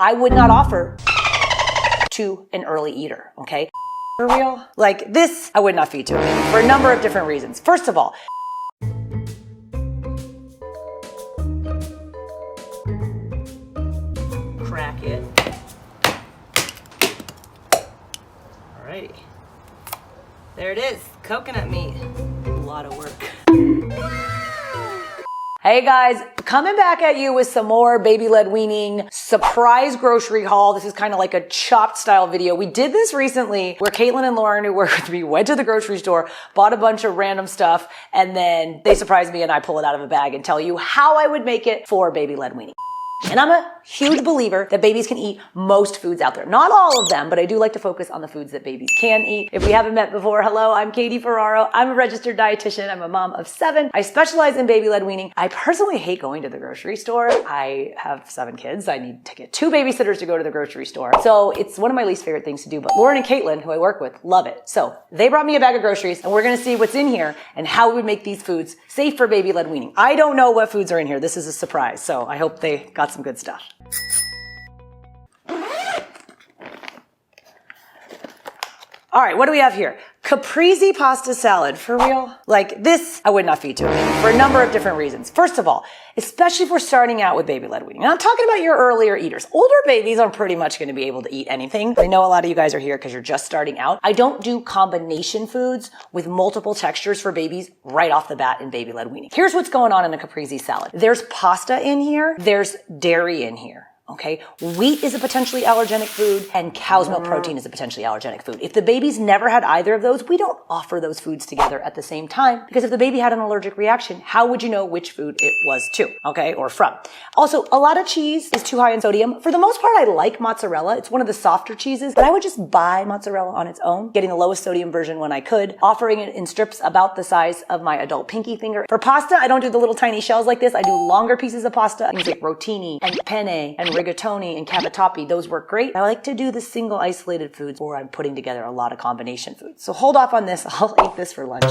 I would not offer to an early eater, okay? For real? Like this, I would not feed to it for a number of different reasons. First of all, crack it. Alrighty. There it is, coconut meat. A lot of work. Hey guys, coming back at you with some more baby-led weaning surprise grocery haul. This is kind of like a chopped style video. We did this recently where Caitlin and Lauren, who work with me, went to the grocery store, bought a bunch of random stuff, and then they surprised me and I pull it out of a bag and tell you how I would make it for baby-led weaning. And I'm a huge believer that babies can eat most foods out there. Not all of them, but I do like to focus on the foods that babies can eat. If we haven't met before, hello, I'm Katie Ferraro. I'm a registered dietitian. I'm a mom of 7. I specialize in baby-led weaning. I personally hate going to the grocery store. I have 7 kids. I need to get 2 babysitters to go to the grocery store. So it's one of my least favorite things to do. But Lauren and Caitlin, who I work with, love it. So they brought me a bag of groceries and we're going to see what's in here and how we would make these foods safe for baby-led weaning. I don't know what foods are in here. This is a surprise. So I hope they got some good stuff. All right, what do we have here? Caprese pasta salad, for real? Like this, I would not feed to it for a number of different reasons. First of all, especially if we're starting out with baby-led weaning. And I'm talking about your earlier eaters. Older babies are pretty much going to be able to eat anything. I know a lot of you guys are here because you're just starting out. I don't do combination foods with multiple textures for babies right off the bat in baby-led weaning. Here's what's going on in a Caprese salad. There's pasta in here. There's dairy in here. Okay, wheat is a potentially allergenic food and cow's milk protein is a potentially allergenic food. If the baby's never had either of those, we don't offer those foods together at the same time because if the baby had an allergic reaction, how would you know which food it was to, okay, or from? Also, a lot of cheese is too high in sodium. For the most part, I like mozzarella. It's one of the softer cheeses, but I would just buy mozzarella on its own, getting the lowest sodium version when I could, offering it in strips about the size of my adult pinky finger. For pasta, I don't do the little tiny shells like this. I do longer pieces of pasta, things like rotini and penne and rigatoni and cavatappi. Those work great. I like to do the single isolated foods or I'm putting together a lot of combination foods. So hold off on this. I'll eat this for lunch.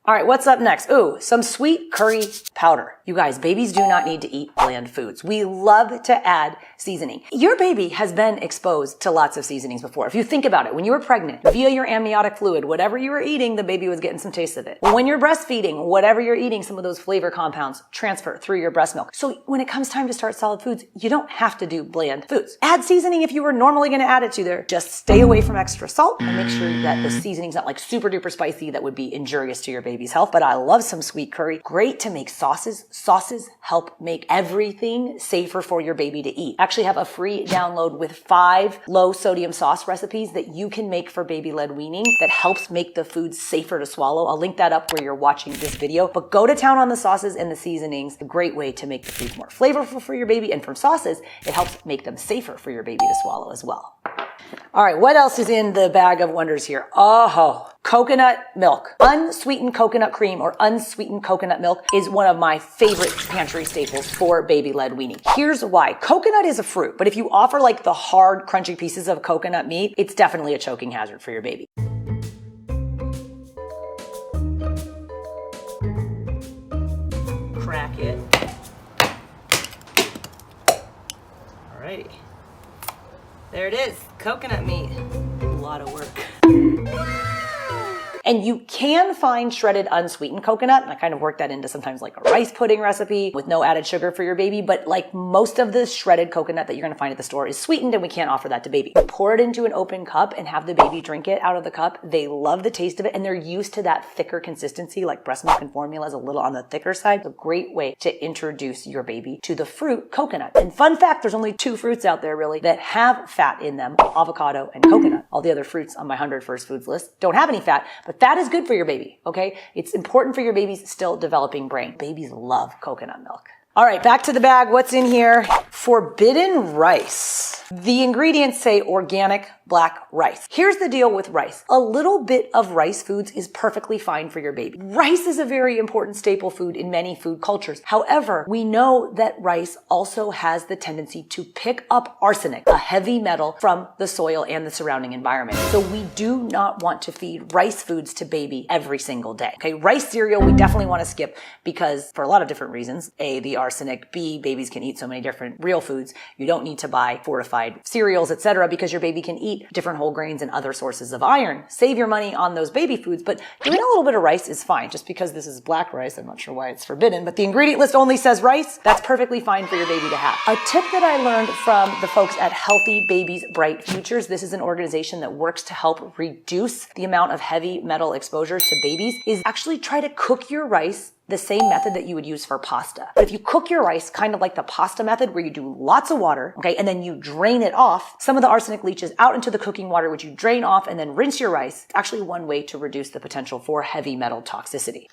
All right, what's up next? Ooh, some sweet curry powder. You guys, babies do not need to eat bland foods. We love to add seasoning. Your baby has been exposed to lots of seasonings before. If you think about it, when you were pregnant, via your amniotic fluid, whatever you were eating, the baby was getting some taste of it. When you're breastfeeding, whatever you're eating, some of those flavor compounds transfer through your breast milk. So when it comes time to start solid foods, you don't have to do bland foods. Add seasoning if you were normally going to add it to there. Just stay away from extra salt and make sure that the seasoning's not like super duper spicy that would be injurious to your baby's health. But I love some sweet curry. Great to make sauces. Sauces help make everything safer for your baby to eat. I actually have a free download with 5 low sodium sauce recipes that you can make for baby-led weaning that helps make the food safer to swallow. I'll link that up where you're watching this video, but go to town on the sauces and the seasonings. A great way to make the food more flavorful for your baby. And from sauces, it helps make them safer for your baby to swallow as well. All right, what else is in the bag of wonders here? Oh, coconut milk. Unsweetened coconut cream or unsweetened coconut milk is one of my favorite pantry staples for baby-led weaning. Here's why. Coconut is a fruit, but if you offer like the hard, crunchy pieces of coconut meat, it's definitely a choking hazard for your baby. Crack it. Alrighty. There it is, coconut meat. A lot of work. And you can find shredded unsweetened coconut, and I kind of work that into sometimes like a rice pudding recipe with no added sugar for your baby, but like most of the shredded coconut that you're gonna find at the store is sweetened and we can't offer that to baby. Pour it into an open cup and have the baby drink it out of the cup. They love the taste of it and they're used to that thicker consistency, like breast milk and formula is a little on the thicker side. It's a great way to introduce your baby to the fruit coconut. And fun fact, there's only 2 fruits out there really that have fat in them, avocado and coconut. All the other fruits on my 100 first foods list don't have any fat, but that is good for your baby, okay? It's important for your baby's still developing brain. Babies love coconut milk. All right, back to the bag. What's in here? Forbidden rice. The ingredients say organic black rice. Here's the deal with rice. A little bit of rice foods is perfectly fine for your baby. Rice is a very important staple food in many food cultures. However, we know that rice also has the tendency to pick up arsenic, a heavy metal, from the soil and the surrounding environment. So we do not want to feed rice foods to baby every single day. Okay, rice cereal we definitely want to skip because for a lot of different reasons. A, the arsenic. B, babies can eat so many different real foods. You don't need to buy fortified cereals, etc., because your baby can eat different whole grains and other sources of iron. Save your money on those baby foods, but doing a little bit of rice is fine. Just because this is black rice, I'm not sure why it's forbidden, but the ingredient list only says rice. That's perfectly fine for your baby to have. A tip that I learned from the folks at Healthy Babies Bright Futures, this is an organization that works to help reduce the amount of heavy metal exposure to babies, is actually try to cook your rice the same method that you would use for pasta. But if you cook your rice kind of like the pasta method where you do lots of water, okay, and then you drain it off, some of the arsenic leaches out into the cooking water, which you drain off and then rinse your rice. It's actually one way to reduce the potential for heavy metal toxicity.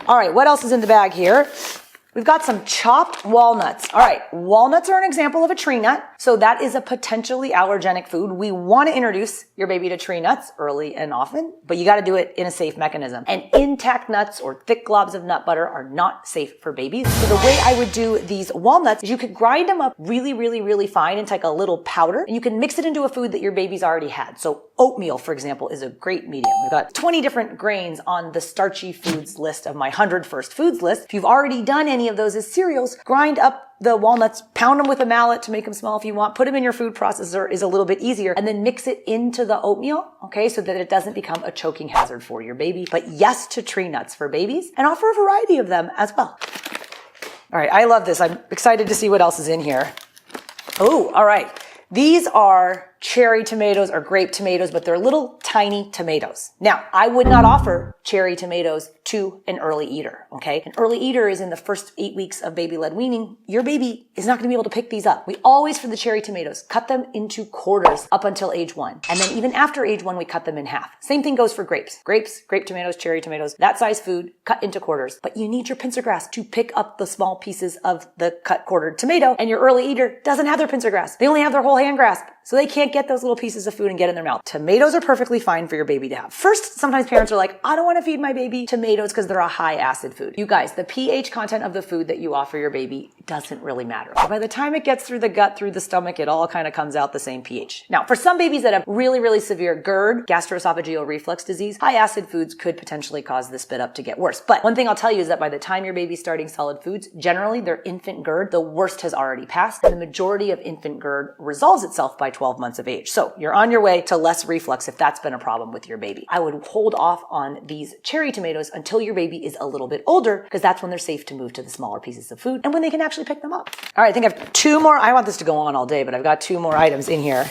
All right, what else is in the bag here? We've got some chopped walnuts. All right, walnuts are an example of a tree nut, so that is a potentially allergenic food. We want to introduce your baby to tree nuts early and often, but you got to do it in a safe mechanism. And intact nuts or thick globs of nut butter are not safe for babies. So the way I would do these walnuts is you could grind them up really, really, really fine into like a little powder, and you can mix it into a food that your baby's already had. So oatmeal, for example, is a great medium. We've got 20 different grains on the starchy foods list of my 100 first foods list. If you've already done any of those as cereals, grind up the walnuts, pound them with a mallet to make them small if you want, put them in your food processor is a little bit easier, and then mix it into the oatmeal, okay, so that it doesn't become a choking hazard for your baby. But yes to tree nuts for babies, and offer a variety of them as well. All right, I love this. I'm excited to see what else is in here. Oh, all right. These are cherry tomatoes or grape tomatoes, but they're little tiny tomatoes. Now, I would not offer cherry tomatoes to an early eater, okay? An early eater is in the first 8 weeks of baby-led weaning. Your baby is not going to be able to pick these up. We always, for the cherry tomatoes, cut them into quarters up until age 1. And then even after age 1, we cut them in half. Same thing goes for grapes. Grapes, grape tomatoes, cherry tomatoes, that size food, cut into quarters. But you need your pincer grasp to pick up the small pieces of the cut quartered tomato, and your early eater doesn't have their pincer grasp. They only have their whole hand grasp. So they can't get those little pieces of food and get in their mouth. Tomatoes are perfectly fine for your baby to have. First, sometimes parents are like, I don't want to feed my baby tomatoes because they're a high acid food. You guys, the pH content of the food that you offer your baby doesn't really matter. By the time it gets through the gut, through the stomach, it all kind of comes out the same pH. Now, for some babies that have really, really severe GERD, gastroesophageal reflux disease, high acid foods could potentially cause the spit up to get worse. But one thing I'll tell you is that by the time your baby's starting solid foods, generally their infant GERD, the worst has already passed, and the majority of infant GERD resolves itself by 12 months of age. So you're on your way to less reflux if that's been a problem with your baby. I would hold off on these cherry tomatoes until your baby is a little bit older, because that's when they're safe to move to the smaller pieces of food and when they can actually pick them up. All right, I think I have 2 more. I want this to go on all day, but I've got 2 more items in here.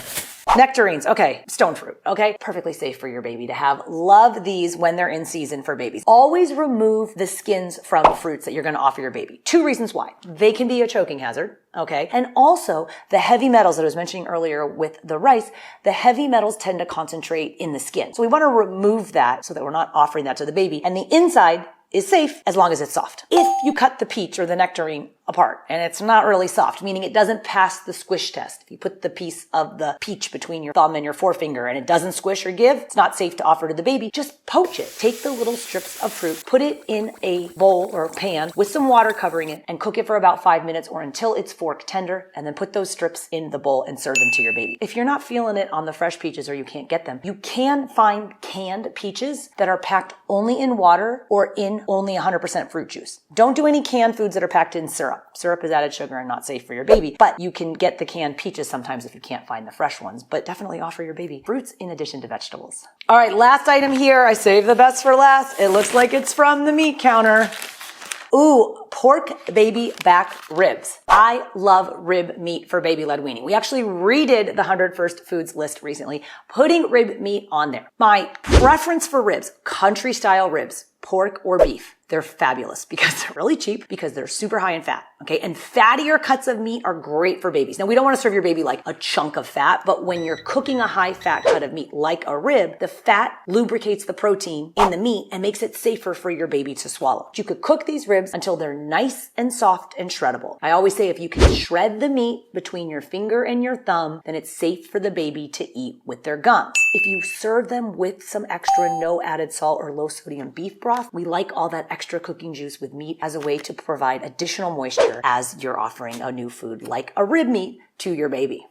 Nectarines, okay, stone fruit, okay? Perfectly safe for your baby to have. Love these when they're in season for babies. Always remove the skins from fruits that you're gonna offer your baby. 2 reasons why. They can be a choking hazard, okay? And also, the heavy metals that I was mentioning earlier with the rice, the heavy metals tend to concentrate in the skin. So we wanna remove that so that we're not offering that to the baby. And the inside is safe as long as it's soft. If you cut the peach or the nectarine apart and it's not really soft, meaning it doesn't pass the squish test. If you put the piece of the peach between your thumb and your forefinger and it doesn't squish or give, it's not safe to offer to the baby. Just poach it. Take the little strips of fruit, put it in a bowl or pan with some water covering it, and cook it for about 5 minutes or until it's fork tender, and then put those strips in the bowl and serve them to your baby. If you're not feeling it on the fresh peaches or you can't get them, you can find canned peaches that are packed only in water or in only 100% fruit juice. Don't do any canned foods that are packed in syrup. Syrup is added sugar and not safe for your baby, but you can get the canned peaches sometimes if you can't find the fresh ones, but definitely offer your baby fruits in addition to vegetables. All right, last item here. I saved the best for last. It looks like it's from the meat counter. Ooh, pork baby back ribs. I love rib meat for baby-led weaning. We actually redid the 100 First Foods list recently, putting rib meat on there. My preference for ribs, country-style ribs, pork or beef, They're fabulous because they're really cheap, because they're super high in fat, okay? And fattier cuts of meat are great for babies. Now, we don't want to serve your baby like a chunk of fat, but when you're cooking a high fat cut of meat like a rib, the fat lubricates the protein in the meat and makes it safer for your baby to swallow. You could cook these ribs until they're nice and soft and shreddable. I always say if you can shred the meat between your finger and your thumb, then it's safe for the baby to eat with their gums. If you serve them with some extra no added salt or low sodium beef broth, we like all that extra cooking juice with meat as a way to provide additional moisture as you're offering a new food like a rib meat to your baby.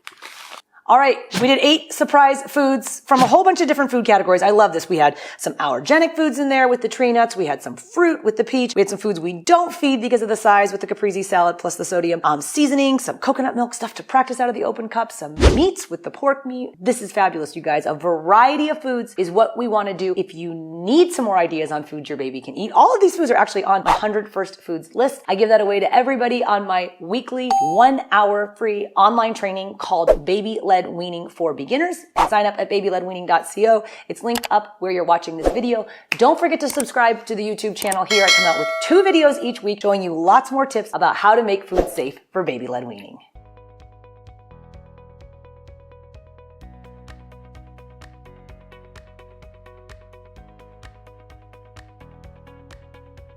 All right, we did 8 surprise foods from a whole bunch of different food categories. I love this. We had some allergenic foods in there with the tree nuts. We had some fruit with the peach. We had some foods we don't feed because of the size with the Caprese salad plus the sodium. Seasoning, some coconut milk stuff to practice out of the open cup, some meats with the pork meat. This is fabulous, you guys. A variety of foods is what we want to do. If you need some more ideas on foods your baby can eat, all of these foods are actually on my 100 First Foods list. I give that away to everybody on my weekly 1-hour free online training called Baby-Led Weaning for Beginners. You can sign up at babyledweaning.co. It's linked up where you're watching this video. Don't forget to subscribe to the YouTube channel here. I come out with 2 videos each week showing you lots more tips about how to make food safe for baby-led weaning.